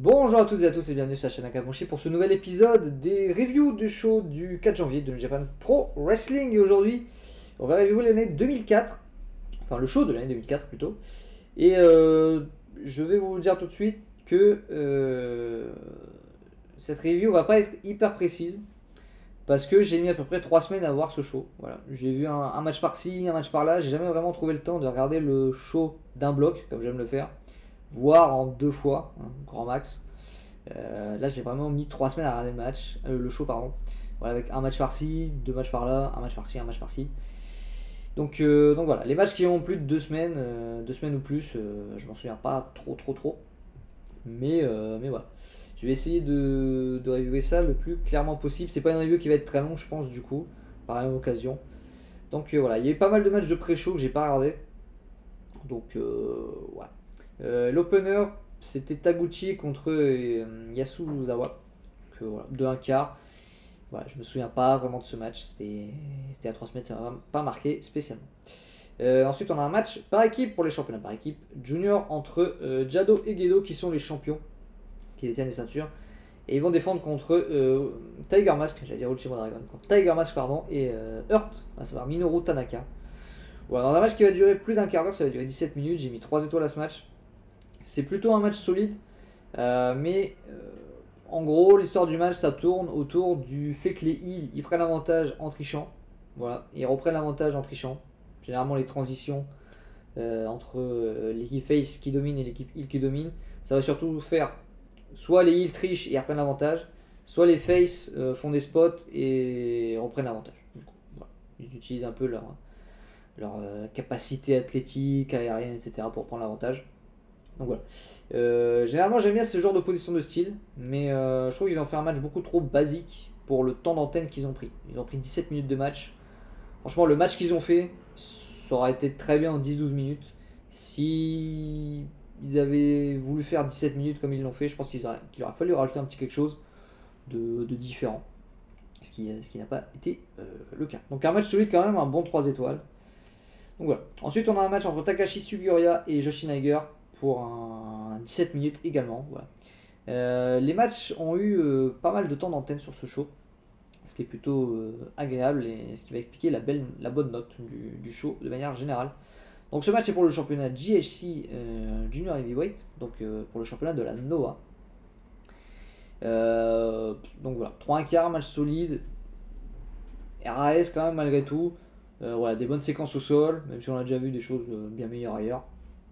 Bonjour à toutes et à tous et bienvenue sur la chaîne Akamoshi pour ce nouvel épisode des reviews du show du 4 janvier de New Japan Pro Wrestling. Et aujourd'hui, on va reviewer l'année 2004, enfin le show de l'année 2004 plutôt. Et je vais vous dire tout de suite que cette review va pas être hyper précise parce que j'ai mis à peu près 3 semaines à voir ce show. Voilà, j'ai vu un match par-ci, un match par-là. J'ai jamais vraiment trouvé le temps de regarder le show d'un bloc comme j'aime le faire, voire en 2 fois, hein, grand max. Là j'ai vraiment mis 3 semaines à regarder le show pardon. Voilà, avec un match par-ci, 2 matchs par-là, un match par-ci, un match par-ci. Donc voilà, les matchs qui ont plus de 2 semaines, 2 semaines ou plus, je m'en souviens pas trop. Mais voilà. Je vais essayer de reviewer ça le plus clairement possible. C'est pas une review qui va être très longue je pense du coup, par la même occasion. Donc voilà, il y a eu pas mal de matchs de pré-show que j'ai pas regardé. Donc voilà. L'opener, c'était Taguchi contre Yasuzawa. Donc, voilà, de 1 quart. Voilà, je me souviens pas vraiment de ce match. C'était il y a 3 semaines, ça m'a pas marqué spécialement. Ensuite, on a un match par équipe pour les championnats par équipe. Junior entre Jado et Gedo qui sont les champions qui détiennent les ceintures. Et ils vont défendre contre Tiger Mask, j'allais dire Ultimo Dragon, contre Tiger Mask pardon, et Hurt, à savoir Minoru Tanaka. Voilà, dans un match qui va durer plus d'un quart d'heure, ça va durer 17 minutes. J'ai mis 3 étoiles à ce match. C'est plutôt un match solide, mais en gros, l'histoire du match, ça tourne autour du fait que les heals, ils prennent l'avantage en trichant. Voilà, ils reprennent l'avantage en trichant. Généralement, les transitions entre l'équipe face qui domine et l'équipe heal qui domine, ça va surtout faire soit les heals trichent et reprennent l'avantage, soit les face font des spots et reprennent l'avantage. Voilà. Ils utilisent un peu leur capacité athlétique, aérienne, etc. pour prendre l'avantage. Donc voilà. Généralement j'aime bien ce genre d'opposition de style, mais je trouve qu'ils ont fait un match beaucoup trop basique pour le temps d'antenne qu'ils ont pris. Ils ont pris 17 minutes de match. Franchement, le match qu'ils ont fait, ça aurait été très bien en 10-12 minutes. Si ils avaient voulu faire 17 minutes comme ils l'ont fait, je pense qu'il aurait fallu rajouter un petit quelque chose de différent. Ce qui n'a pas été le cas. Donc un match solide quand même, un bon 3 étoiles. Donc voilà. Ensuite, on a un match entre Takashi Sugiura et Joshi Naiger pour un 17 minutes également. Voilà. Les matchs ont eu pas mal de temps d'antenne sur ce show, ce qui est plutôt agréable et ce qui va expliquer la bonne note du show de manière générale. Donc ce match est pour le championnat GHC Junior Heavyweight, donc pour le championnat de la NOAH. Donc voilà, 3 1/4, match solide. RAS quand même malgré tout. Voilà, des bonnes séquences au sol, même si on a déjà vu des choses bien meilleures ailleurs.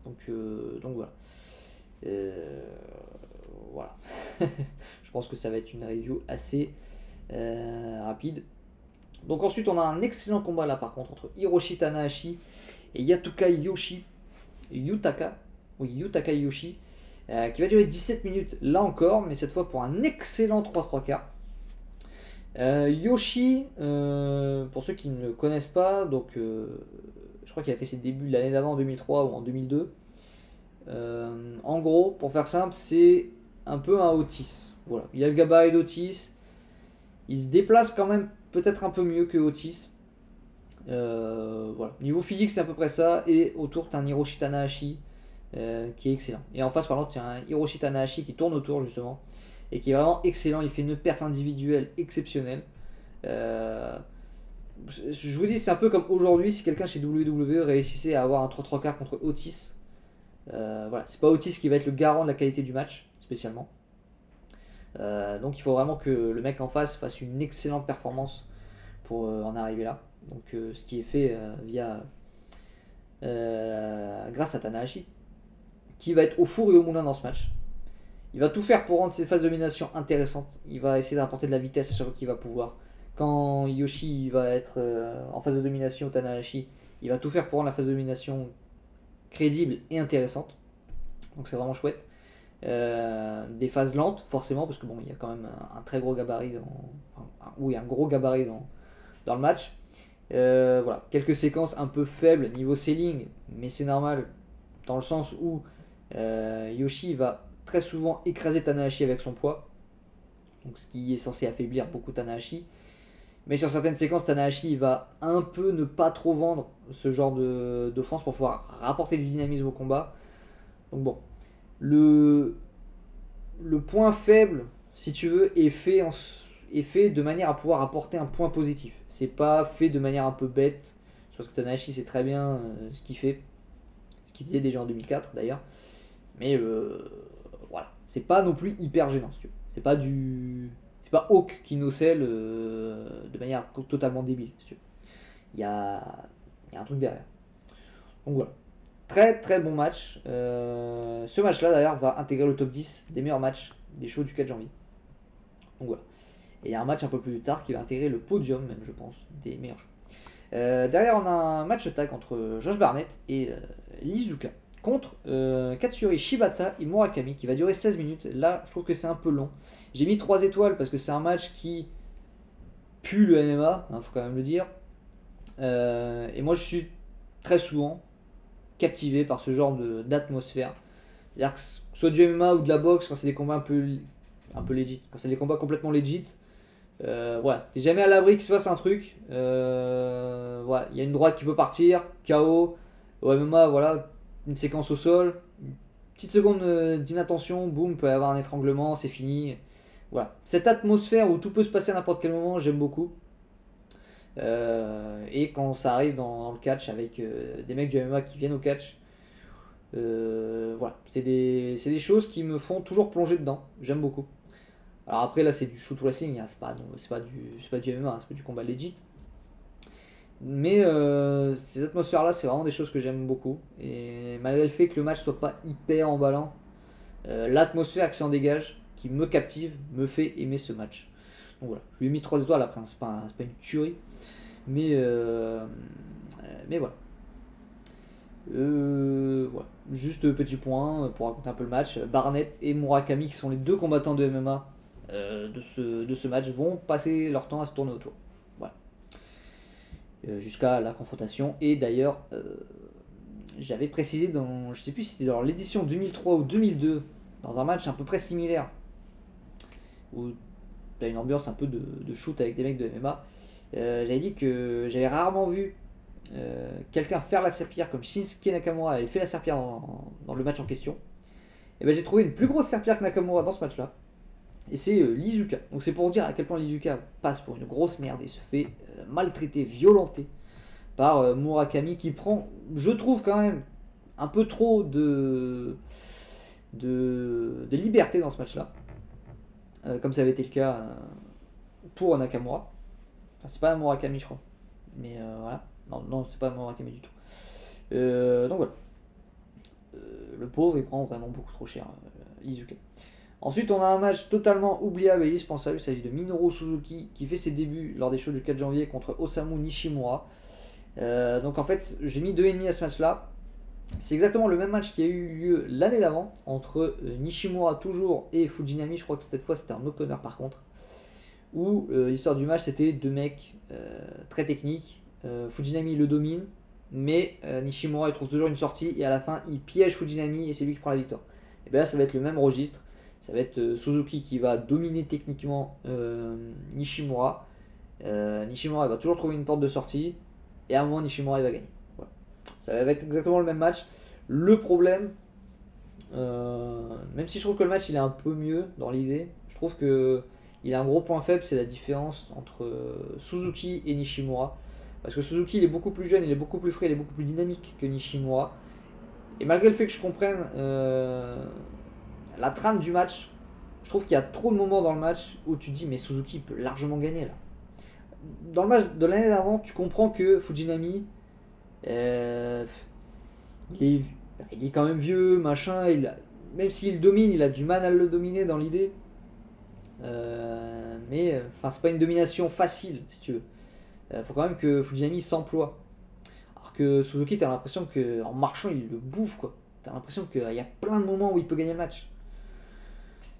Donc voilà. Voilà. Je pense que ça va être une review assez rapide. Donc ensuite on a un excellent combat là par contre entre Hiroshi Tanahashi et Yutaka Yoshi, Yutaka Yoshi, qui va durer 17 minutes là encore, mais cette fois pour un excellent 3-3 quarts. Yoshi, pour ceux qui ne le connaissent pas, donc je crois qu'il a fait ses débuts l'année d'avant en 2003 ou en 2002. En gros, pour faire simple, c'est un peu un Otis. Voilà, il a le gabarit d'Otis. Il se déplace quand même peut-être un peu mieux que Otis. Voilà. Niveau physique, c'est à peu près ça. Et autour, tu as un Hiroshi Tanahashi qui est excellent. Et en face, par contre, tu as un Hiroshi Tanahashi qui tourne autour justement et qui est vraiment excellent. Il fait une perf individuelle exceptionnelle. Je vous dis, c'est un peu comme aujourd'hui si quelqu'un chez WWE réussissait à avoir un 3-3 quarts contre Otis. Voilà, c'est pas Otis qui va être le garant de la qualité du match, spécialement. Donc il faut vraiment que le mec en face fasse une excellente performance pour en arriver là. Donc ce qui est fait grâce à Tanahashi, qui va être au four et au moulin dans ce match. Il va tout faire pour rendre ses phases de domination intéressantes. Il va essayer d'apporter de la vitesse à chaque fois qu'il va pouvoir. Quand Yoshi va être en phase de domination, Tanahashi, il va tout faire pour rendre la phase de domination crédible et intéressante. Donc c'est vraiment chouette. Des phases lentes forcément parce que bon, il y a quand même un très gros gabarit un gros gabarit dans le match. Voilà, quelques séquences un peu faibles niveau selling, mais c'est normal dans le sens où Yoshi va très souvent écraser Tanahashi avec son poids, donc ce qui est censé affaiblir beaucoup Tanahashi. Mais sur certaines séquences, Tanahashi va un peu ne pas trop vendre ce genre d'offense pour pouvoir rapporter du dynamisme au combat. Donc bon, le point faible, si tu veux, est fait de manière à pouvoir apporter un point positif. C'est pas fait de manière un peu bête. Je pense que Tanahashi c'est très bien ce qu'il fait, ce qu'il faisait déjà en 2004 d'ailleurs. Mais voilà, c'est pas non plus hyper gênant, si tu veux. C'est pas Hawk qui nocelle de manière totalement débile, si tu veux. Il y a un truc derrière. Donc voilà. Très très bon match. Ce match-là d'ailleurs va intégrer le top 10 des meilleurs matchs des shows du 4 janvier. Donc voilà. Et il y a un match un peu plus tard qui va intégrer le podium, même je pense, des meilleurs shows. Derrière, on a un match tag entre Josh Barnett et Lizuka contre Katsuyori Shibata et Murakami qui va durer 16 minutes. Là, je trouve que c'est un peu long. J'ai mis 3 étoiles parce que c'est un match qui pue le MMA, hein, faut quand même le dire. Et moi, je suis très souvent captivé par ce genre d'atmosphère. C'est-à-dire que ce soit du MMA ou de la boxe, quand c'est des combats un peu legit, quand c'est des combats complètement legit, voilà, t'es jamais à l'abri qu'il se passe un truc. Voilà, il y a une droite qui peut partir, KO. Au MMA, voilà, une séquence au sol, une petite seconde d'inattention, boum, peut y avoir un étranglement, c'est fini. Voilà, cette atmosphère où tout peut se passer à n'importe quel moment, j'aime beaucoup. Et quand ça arrive dans le catch avec des mecs du MMA qui viennent au catch, voilà, c'est des choses qui me font toujours plonger dedans. J'aime beaucoup. Alors après là c'est du shoot wrestling, hein, c'est pas du MMA, hein, c'est pas du combat legit. Mais ces atmosphères là c'est vraiment des choses que j'aime beaucoup. Et malgré le fait que le match soit pas hyper emballant, l'atmosphère qui s'en dégage, qui me captive, me fait aimer ce match. Donc voilà, je lui ai mis 3 étoiles après, hein, c'est pas une tuerie. Mais voilà. Voilà. Juste petit point pour raconter un peu le match. Barnett et Murakami, qui sont les deux combattants de MMA de ce match, vont passer leur temps à se tourner autour. Voilà. Jusqu'à la confrontation. Et d'ailleurs, j'avais précisé dans, je sais plus si c'était dans l'édition 2003 ou 2002, dans un match à peu près similaire, où tu as une ambiance un peu de shoot avec des mecs de MMA. J'avais dit que j'avais rarement vu quelqu'un faire la serpillière comme Shinsuke Nakamura avait fait la serpillière dans le match en question. Et ben j'ai trouvé une plus grosse serpillière que Nakamura dans ce match-là. Et c'est Lizuka. Donc c'est pour dire à quel point Lizuka passe pour une grosse merde et se fait maltraiter, violenter par Murakami qui prend, je trouve quand même, un peu trop de liberté dans ce match-là. Comme ça avait été le cas pour Nakamura. Enfin, c'est pas un Murakami, je crois. Mais voilà. Non, c'est pas un Murakami du tout. Donc voilà. Le pauvre, il prend vraiment beaucoup trop cher, Izuka. Ensuite, on a un match totalement oubliable et indispensable. Il s'agit de Minoru Suzuki qui fait ses débuts lors des shows du 4 janvier contre Osamu Nishimura. Donc en fait, j'ai mis 2,5 à ce match-là. C'est exactement le même match qui a eu lieu l'année d'avant entre Nishimura toujours et Fujinami. Je crois que cette fois c'était un opener par contre. Où l'histoire du match c'était deux mecs très techniques. Fujinami le domine, mais Nishimura il trouve toujours une sortie et à la fin il piège Fujinami et c'est lui qui prend la victoire. Et bien là ça va être le même registre. Ça va être Suzuki qui va dominer techniquement Nishimura. Nishimura il va toujours trouver une porte de sortie et à un moment Nishimura il va gagner. Voilà. Ça va être exactement le même match. Le problème, même si je trouve que le match il est un peu mieux dans l'idée, je trouve que il a un gros point faible, c'est la différence entre Suzuki et Nishimura. Parce que Suzuki il est beaucoup plus jeune, il est beaucoup plus frais, il est beaucoup plus dynamique que Nishimura. Et malgré le fait que je comprenne la trame du match, je trouve qu'il y a trop de moments dans le match où tu te dis mais Suzuki peut largement gagner là. Dans le match de l'année d'avant, tu comprends que Fujinami, il est quand même vieux, machin, même s'il domine, il a du mal à le dominer dans l'idée. Mais c'est pas une domination facile si tu veux. Faut quand même que Fujinami s'emploie. Alors que Suzuki, t'as l'impression qu'en marchant, il le bouffe quoi. T'as l'impression qu'il y a plein de moments où il peut gagner le match.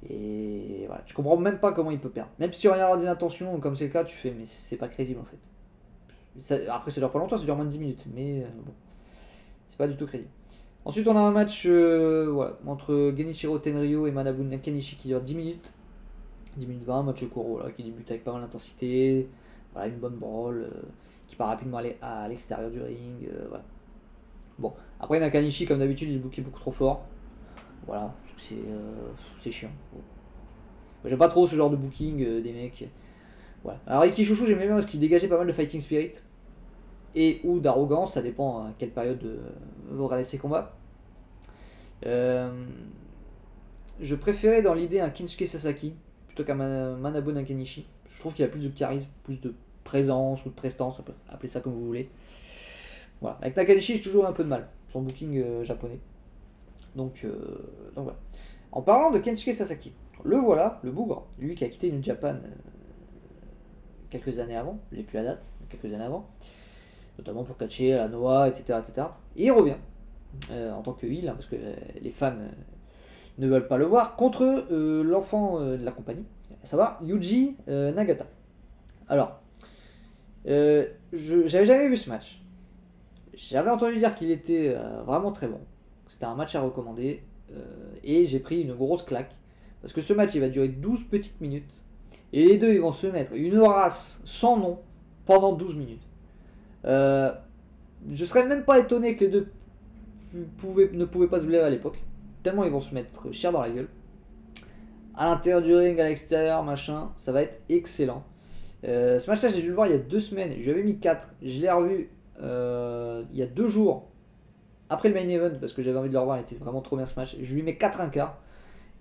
Et voilà, tu comprends même pas comment il peut perdre. Même si rien d'inattention, comme c'est le cas, tu fais, mais c'est pas crédible en fait. Après, ça dure pas longtemps, ça dure moins de 10 minutes, mais bon, c'est pas du tout crédible. Ensuite, on a un match voilà, entre Genichiro Tenryo et Manabu Nakanishi qui dure 10 minutes. 10 minutes 20, match court, voilà, qui débute avec pas mal d'intensité. Voilà, une bonne brawl qui part rapidement à l'extérieur du ring. Voilà. Bon, après Nakanishi, comme d'habitude, il est booké beaucoup trop fort. Voilà, c'est chiant. Bon. J'aime pas trop ce genre de booking des mecs. Voilà. Alors Riki Chouchou, j'aimais bien parce qu'il dégageait pas mal de fighting spirit et ou d'arrogance, ça dépend à quelle période vous regardez ses combats. Je préférais dans l'idée un Kinsuke Sasaki plutôt qu'un Manabu Nakanishi. Je trouve qu'il a plus de charisme, plus de présence ou de prestance, on peut appeler ça comme vous voulez. Voilà. Avec Nakanishi, j'ai toujours un peu de mal, son booking japonais. Donc voilà. En parlant de Kensuke Sasaki, le voilà, le bougre, lui qui a quitté New Japan quelques années avant, je n'ai plus la date, quelques années avant, notamment pour catcher à Noah, etc., etc. Et il revient en tant que heel, parce que les fans ne veulent pas le voir, contre l'enfant de la compagnie, à savoir Yuji Nagata. Alors, j'avais jamais vu ce match. J'avais entendu dire qu'il était vraiment très bon. C'était un match à recommander. Et j'ai pris une grosse claque. Parce que ce match, il va durer 12 petites minutes. Et les deux, ils vont se mettre une race sans nom pendant 12 minutes. Je serais même pas étonné que les deux ne pouvaient pas se blairer à l'époque. Tellement ils vont se mettre cher dans la gueule. À l'intérieur du ring, à l'extérieur, machin. Ça va être excellent. Ce match-là, j'ai dû le voir il y a 2 semaines. Je lui avais mis 4. Je l'ai revu il y a 2 jours. Après le main event, parce que j'avais envie de le revoir, il était vraiment trop bien ce match. Je lui mets 4 1/4.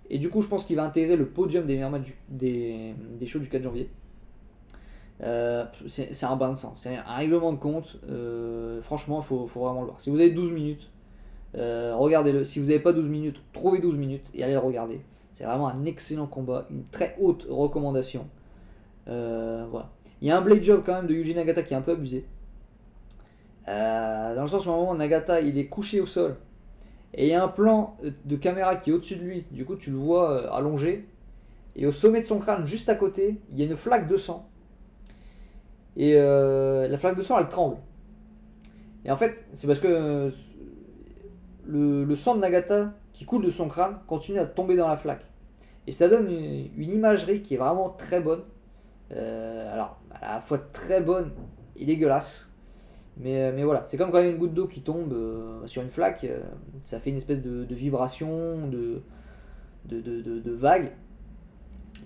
Et du coup, je pense qu'il va intégrer le podium des meilleurs matchs des shows du 4 janvier. C'est un bain de sang, c'est un règlement de compte. Franchement, il faut vraiment le voir. Si vous avez 12 minutes, regardez-le. Si vous n'avez pas 12 minutes, trouvez 12 minutes et allez le regarder. C'est vraiment un excellent combat, une très haute recommandation. Voilà. Il y a un blade job quand même de Yuji Nagata qui est un peu abusé. Dans le sens où à un moment Nagata il est couché au sol et il y a un plan de caméra qui est au-dessus de lui, du coup tu le vois allongé et au sommet de son crâne juste à côté il y a une flaque de sang et la flaque de sang elle tremble et en fait c'est parce que le sang de Nagata qui coule de son crâne continue à tomber dans la flaque et ça donne une imagerie qui est vraiment très bonne, alors à la fois très bonne et dégueulasse. Mais voilà, c'est comme quand il y a une goutte d'eau qui tombe sur une flaque, ça fait une espèce de vibration, de vague.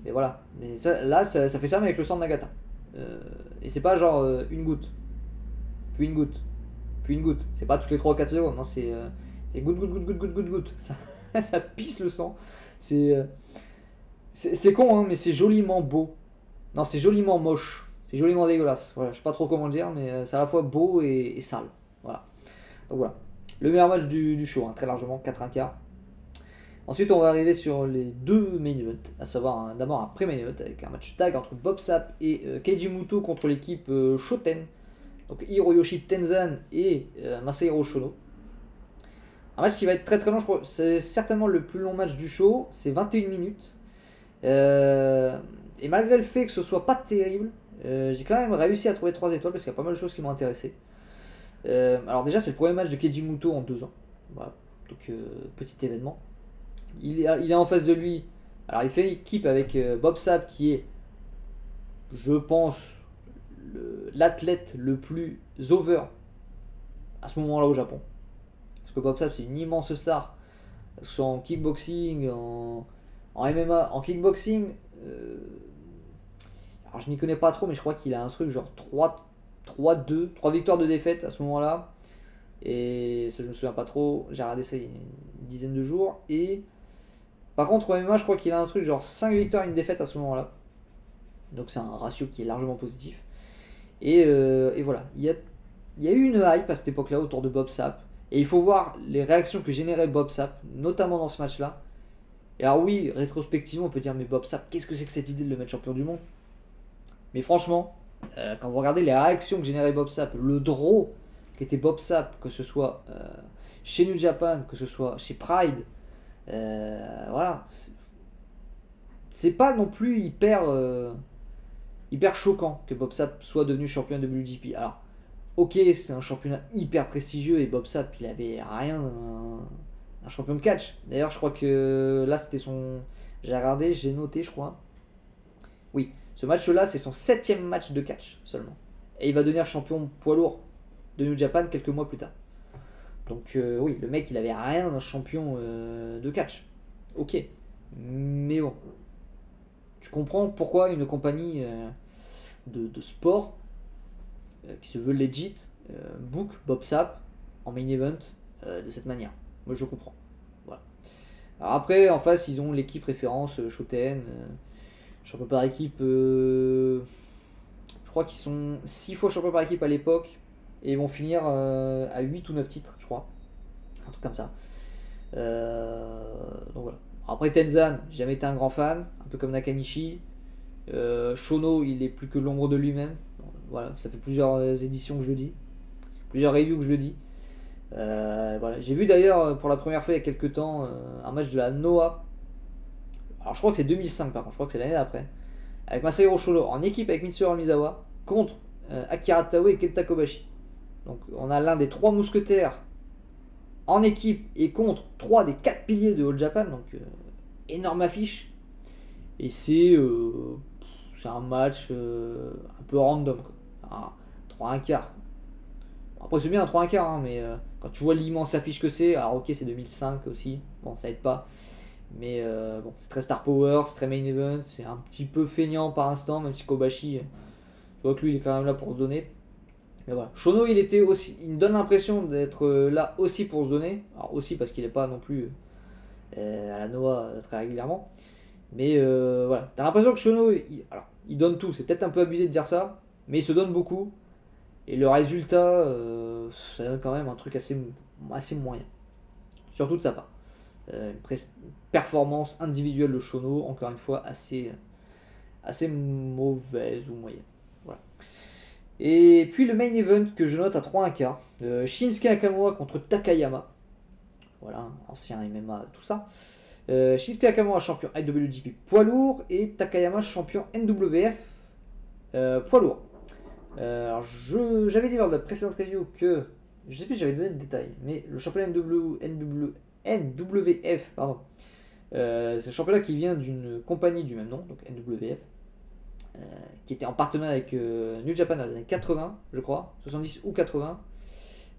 Mais voilà, mais là ça fait ça mais avec le sang de Nagata. Et c'est pas genre une goutte, puis une goutte, puis une goutte. C'est pas toutes les 3 ou 4 secondes, non, c'est goutte, goutte, goutte, goutte, goutte, goutte, goutte. Ça pisse le sang. C'est con, hein, mais c'est joliment beau. Non, c'est joliment moche. C'est joliment dégueulasse. Voilà, je sais pas trop comment le dire, mais c'est à la fois beau et sale. Voilà. Donc voilà. Le meilleur match du show, hein, très largement, 4 1/4. Ensuite, on va arriver sur les 2 main events, à savoir d'abord un pré-main event avec un match tag entre Bob Sapp et Keiji Muto contre l'équipe Shoten. Donc Hiroyoshi Tenzan et Masahiro Shono. Un match qui va être très très long, je crois. C'est certainement le plus long match du show. C'est 21 minutes. Et malgré le fait que ce soit pas terrible, j'ai quand même réussi à trouver 3 étoiles parce qu'il y a pas mal de choses qui m'ont intéressé. Alors déjà c'est le premier match de Keiji Muto en 2 ans. Voilà. Donc petit événement. Il est en face de lui. Alors il fait équipe avec Bob Sapp qui est, je pense, l'athlète le plus over à ce moment-là au Japon. Parce que Bob Sapp c'est une immense star. Que ce soit en kickboxing, en MMA, en kickboxing. Alors je m'y connais pas trop, mais je crois qu'il a un truc genre 3-2, 3 victoires de défaite à ce moment-là. Et ça je me souviens pas trop, j'ai regardé ça il y a une dizaine de jours. Et par contre au MMA je crois qu'il a un truc genre 5 victoires et une défaite à ce moment-là. Donc c'est un ratio qui est largement positif. Et voilà, il y a eu une hype à cette époque-là autour de Bob Sapp. Et il faut voir les réactions que générait Bob Sapp, notamment dans ce match-là. Et alors oui, rétrospectivement on peut dire mais Bob Sapp, qu'est-ce que c'est que cette idée de le mettre champion du monde? Mais franchement, quand vous regardez les réactions que générait Bob Sapp, le draw qu'était Bob Sapp, que ce soit chez New Japan, que ce soit chez Pride, voilà, c'est pas non plus hyper choquant que Bob Sapp soit devenu champion de WGP. Alors, ok, c'est un championnat hyper prestigieux et Bob Sapp, il avait rien d'un champion de catch. D'ailleurs, je crois que là, c'était son... J'ai regardé, j'ai noté, je crois. Oui, ce match-là, c'est son 7ème match de catch seulement. Et il va devenir champion poids lourd de New Japan quelques mois plus tard. Donc oui, le mec, il avait rien d'un champion de catch. ok. Mais bon, tu comprends pourquoi une compagnie de sport qui se veut legit book Bob Sapp en main event de cette manière. Moi je comprends. Voilà. Alors après, en face, ils ont l'équipe référence Shoten, champion par équipe. Je crois qu'ils sont 6 fois champion par équipe à l'époque et ils vont finir à 8 ou 9 titres, je crois. Un truc comme ça. Donc voilà. Après Tenzan, j'ai jamais été un grand fan, un peu comme Nakanishi. Shono, il est plus que l'ombre de lui-même. Voilà, ça fait plusieurs éditions que je le dis, plusieurs reviews que je le dis. Voilà. J'ai vu d'ailleurs pour la première fois il y a quelques temps un match de la Noah. Alors je crois que c'est 2005 par contre, je crois que c'est l'année d'après. Avec Masahiro Shono en équipe avec Mitsuharu Misawa contre Akira Taue et Kenta Kobashi. Donc on a l'un des 3 mousquetaires en équipe et contre 3 des 4 piliers de All Japan. Donc énorme affiche. Et c'est un match un peu random. Quoi. 3-1 quart. Après c'est bien un 3-1 quart, hein, mais quand tu vois l'immense affiche que c'est, alors ok c'est 2005 aussi, bon ça aide pas. Mais bon, c'est très Star Power, c'est très main event, c'est un petit peu feignant par instant, même si Kobashi, je vois que lui il est quand même là pour se donner. Mais voilà. Shono il était aussi, il me donne l'impression d'être là aussi pour se donner. Alors aussi parce qu'il n'est pas non plus à la Noah très régulièrement. Mais voilà, t'as l'impression que Shono, il donne tout, c'est peut-être un peu abusé de dire ça, mais il se donne beaucoup. Et le résultat, ça donne quand même un truc assez moyen. Surtout de sa part. Une performance individuelle de Shono, encore une fois, assez mauvaise ou moyenne. Voilà. Et puis le main event que je note à 3-1 Shinsuke Nakamura contre Takayama. Voilà, ancien MMA, tout ça. Shinsuke Nakamura champion IWGP poids lourd et Takayama champion NWF poids lourd. Alors j'avais dit lors de la précédente review que, je sais plus si j'avais donné le détail, mais le championnat NWF, pardon, c'est un championnat qui vient d'une compagnie du même nom, donc NWF, qui était en partenariat avec New Japan dans les années 80, je crois, 70 ou 80.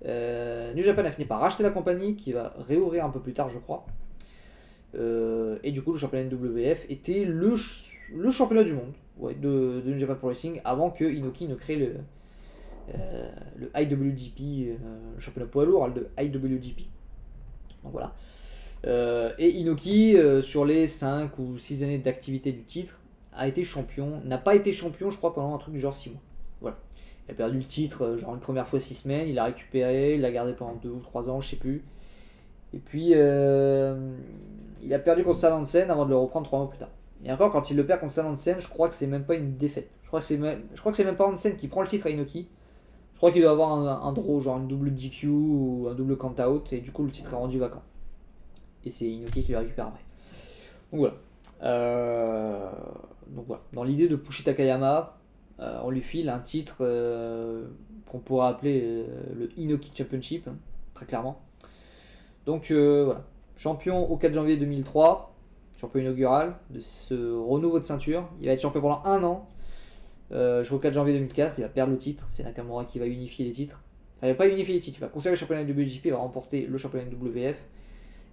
New Japan a fini par racheter la compagnie, qui va réouvrir un peu plus tard, je crois. Et du coup, le championnat NWF était le championnat du monde de New Japan Pro Wrestling avant que Inoki ne crée le IWGP, le championnat poids lourd, le IWGP. Donc voilà. Et Inoki, sur les 5 ou 6 années d'activité du titre, n'a pas été champion, je crois, pendant un truc du genre 6 mois. Voilà. Il a perdu le titre, genre une première fois 6 semaines, il l'a récupéré, il l'a gardé pendant 2 ou 3 ans, je sais plus. Et puis, il a perdu contre Salansen avant de le reprendre 3 mois plus tard. Et encore, quand il le perd contre Salansen, je crois que c'est même pas une défaite. Je crois que c'est même pas Hansen qui prend le titre à Inoki. Je crois qu'il doit avoir un draw, genre une double DQ ou un double count-out, et du coup le titre est rendu vacant. Et c'est Inoki qui le récupère après. Donc voilà. Dans l'idée de pusher Takayama, on lui file un titre qu'on pourrait appeler le Inoki Championship, hein, très clairement. Donc voilà. Champion au 4 janvier 2003, champion inaugural de ce renouveau de ceinture. Il va être champion pendant 1 an. Jusqu'au 4 janvier 2004, il va perdre le titre. C'est Nakamura qui va unifier les titres. Enfin, il va pas unifier les titres, il va conserver le championnat de WGP, il va remporter le championnat de WF.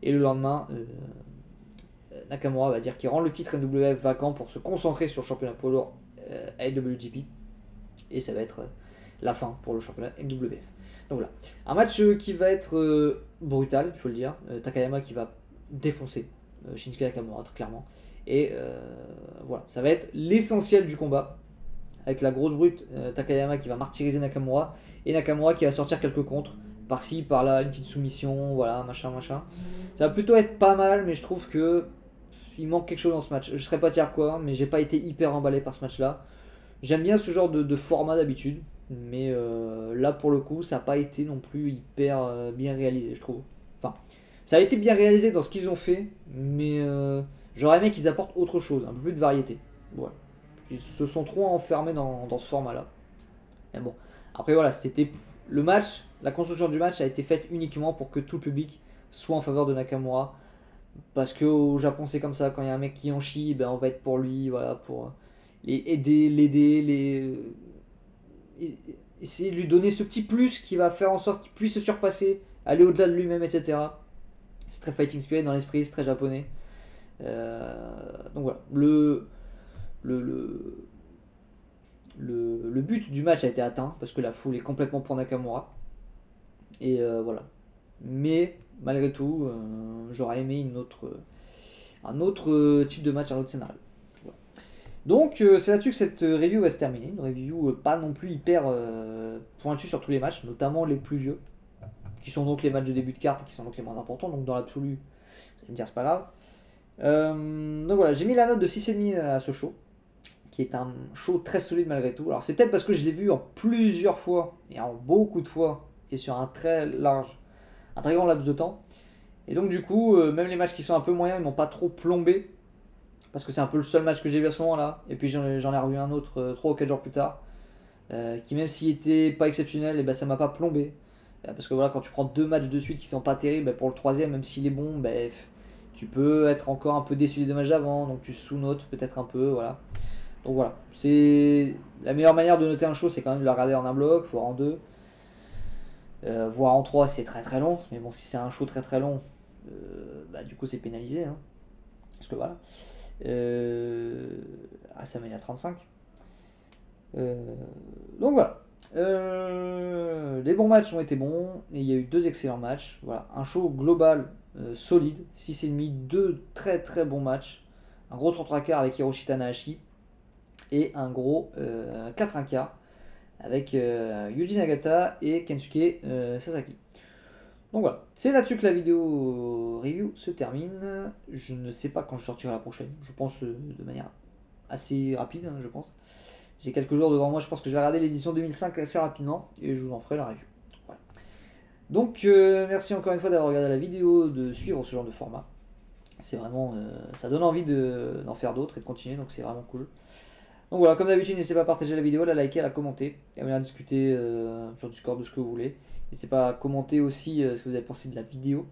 Et le lendemain, Nakamura va dire qu'il rend le titre NWF vacant pour se concentrer sur le championnat poids lourd IWGP. Et ça va être la fin pour le championnat NWF. Donc voilà, un match qui va être brutal, il faut le dire. Takayama qui va défoncer Shinsuke Nakamura, très clairement. Et voilà, ça va être l'essentiel du combat. Avec la grosse brute, Takayama qui va martyriser Nakamura. Et Nakamura qui va sortir quelques contres. Par-ci, par-là, une petite soumission, voilà, machin. Ça va plutôt être pas mal, mais je trouve que il manque quelque chose dans ce match. Je ne saurais pas dire quoi, mais j'ai pas été hyper emballé par ce match-là. J'aime bien ce genre de format d'habitude. Mais là pour le coup ça n'a pas été non plus hyper bien réalisé, je trouve. Enfin, ça a été bien réalisé dans ce qu'ils ont fait, mais j'aurais aimé qu'ils apportent autre chose, un peu plus de variété. Voilà. Ils se sont trop enfermés dans ce format là. Mais bon, après voilà, c'était le match, la construction du match a été faite uniquement pour que tout le public soit en faveur de Nakamura. Parce qu'au Japon c'est comme ça, quand il y a un mec qui en chie, ben on va être pour lui, voilà, pour l'aider, essayer de lui donner ce petit plus qui va faire en sorte qu'il puisse se surpasser, aller au-delà de lui-même, etc. C'est très fighting spirit dans l'esprit, c'est très japonais. Donc voilà, le, le, le but du match a été atteint parce que la foule est complètement pour Nakamura. Et voilà. Mais malgré tout, j'aurais aimé un autre type de match, un autre scénario. Voilà. Donc c'est là-dessus que cette review va se terminer. Une review pas non plus hyper pointue sur tous les matchs, notamment les plus vieux, qui sont donc les matchs de début de carte et qui sont donc les moins importants. Donc dans l'absolu, vous allez me dire c'est pas grave. Donc voilà, j'ai mis la note de 6,5 à ce show, qui est un show très solide malgré tout. Alors c'est peut-être parce que je l'ai vu en plusieurs fois, et en beaucoup de fois, et sur un très grand laps de temps. Et donc du coup, même les matchs qui sont un peu moyens, ils m'ont pas trop plombé, parce que c'est un peu le seul match que j'ai vu à ce moment-là. Et puis j'en ai revu un autre 3 ou 4 jours plus tard, qui même s'il était pas exceptionnel, et ben ça m'a pas plombé. Parce que voilà, quand tu prends 2 matchs de suite qui sont pas terribles, ben, pour le troisième, même s'il est bon, ben, tu peux être encore un peu déçu des 2 matchs d'avant, donc tu sous-notes peut-être un peu, voilà. Donc voilà, c'est la meilleure manière de noter un show, c'est quand même de le regarder en un bloc, voire en deux, voire en trois si c'est très très long. Mais bon, si c'est un show très très long, bah, du coup c'est pénalisé, hein. Parce que voilà. Ça mène à 35. Donc voilà. Les bons matchs ont été bons, et il y a eu 2 excellents matchs. Voilà, un show global solide, 6,5, 2 très très bons matchs. Un gros 3 quarts avec Hiroshi Tanahashi et un gros 4 1 quart avec Yuji Nagata et Kensuke Sasaki. Donc voilà, c'est là-dessus que la vidéo review se termine. Je ne sais pas quand je sortirai la prochaine. Je pense de manière assez rapide, hein, je pense. J'ai quelques jours devant moi, je pense que je vais regarder l'édition 2005 assez rapidement et je vous en ferai la review. Voilà. Donc merci encore une fois d'avoir regardé la vidéo, de suivre ce genre de format. C'est vraiment, ça donne envie d'en faire d'autres et de continuer, donc c'est vraiment cool. Donc voilà, comme d'habitude, n'hésitez pas à partager la vidéo, à la liker, à la commenter, et à venir discuter sur Discord de ce que vous voulez. N'hésitez pas à commenter aussi ce que vous avez pensé de la vidéo.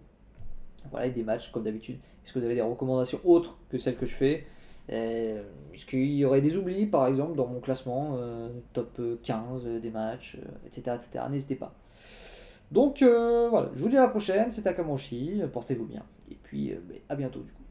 Voilà, et des matchs, comme d'habitude. Est-ce que vous avez des recommandations autres que celles que je fais? Est-ce qu'il y aurait des oublis, par exemple, dans mon classement, top 15 des matchs, etc., etc. N'hésitez pas. Donc voilà, je vous dis à la prochaine, c'était Akamoshi, portez-vous bien, et puis à bientôt du coup.